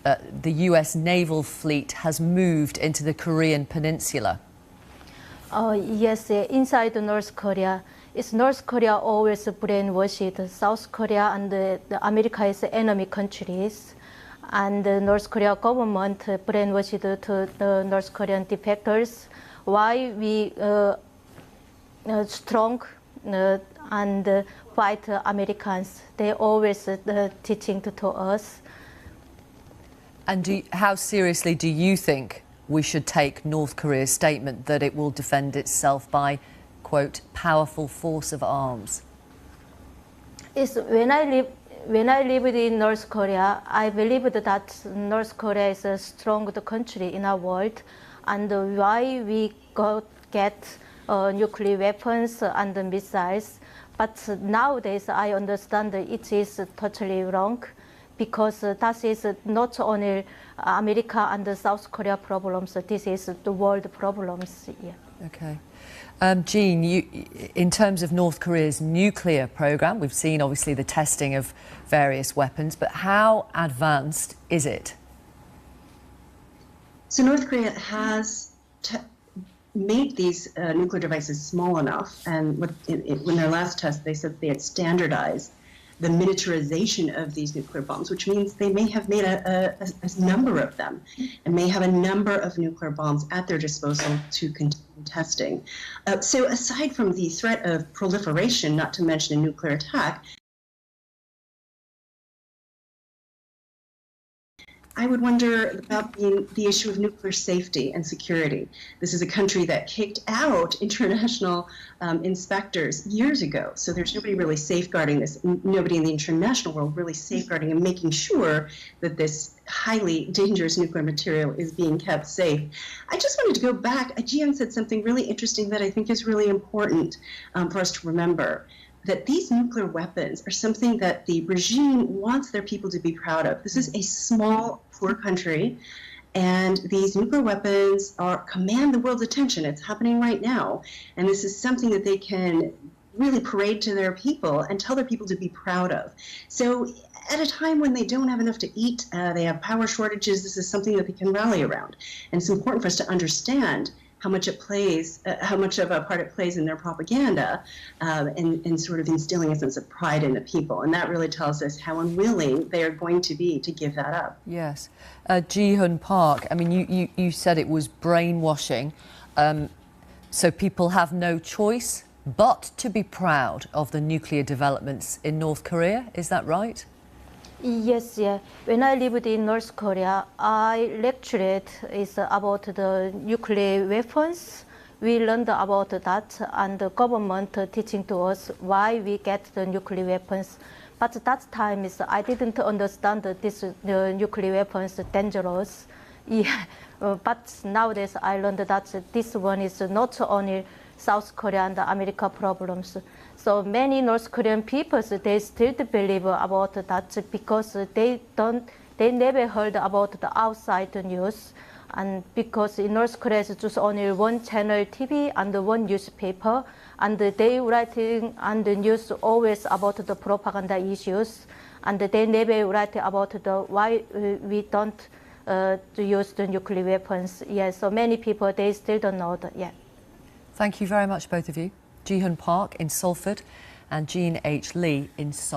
that the US naval fleet has moved into the Korean peninsula? Yes, inside North Korea, North Korea always brainwashed South Korea and America's enemy countries. And the North Korea government brainwashed to the North Korean defectors why we strong and fight Americans. They always teaching to us. And how seriously do you think we should take North Korea's statement that it will defend itself by, quote, powerful force of arms? When I lived in North Korea, I believed that North Korea is the strongest country in our world, and why we get nuclear weapons and missiles. But nowadays, I understand that it is totally wrong, because that is not only America and South Korea problems. This is the world problems. Yeah. Okay. Jean, in terms of North Korea's nuclear program, we've seen obviously the testing of various weapons, but how advanced is it? So North Korea has made these nuclear devices small enough, and when their last test, they said they had standardized the miniaturization of these nuclear bombs, which means they may have made a number of them and may have a number of nuclear bombs at their disposal to continue testing. So aside from the threat of proliferation, not to mention a nuclear attack, I would wonder about the issue of nuclear safety and security. This is a country that kicked out international inspectors years ago, so there's nobody really safeguarding this, nobody in the international world really safeguarding and making sure that this highly dangerous nuclear material is being kept safe. I just wanted to go back. Jian said something really interesting that I think is really important for us to remember, that these nuclear weapons are something that the regime wants their people to be proud of. This is a small, poor country, and these nuclear weapons command the world's attention. It's happening right now, and this is something that they can really parade to their people and tell their people to be proud of. So at a time when they don't have enough to eat, they have power shortages, this is something that they can rally around. And it's important for us to understand how much of a part it plays in their propaganda, and sort of instilling a sense of pride in the people. And that really tells us how unwilling they are going to be to give that up. Yes. Ji-Hun Park, I mean, you said it was brainwashing, so people have no choice but to be proud of the nuclear developments in North Korea. Is that right? Yes, yeah. When I lived in North Korea, I lectured about the nuclear weapons. We learned about that, and the government teaching to us why we get the nuclear weapons. But at that time, I didn't understand that the nuclear weapons are dangerous. Yeah. But nowadays, I learned that this one is not only South Korea and America problems. So many North Korean people, they still believe about that because they never heard about the outside news. And because in North Korea, it's just only one channel TV and one newspaper, and they writing on the news always about the propaganda issues, and they never write about why we don't use the nuclear weapons. Yeah, so many people, they still don't know that yet. Thank you very much, both of you. Ji-Hun Park in Salford and Jean H. Lee in Seoul.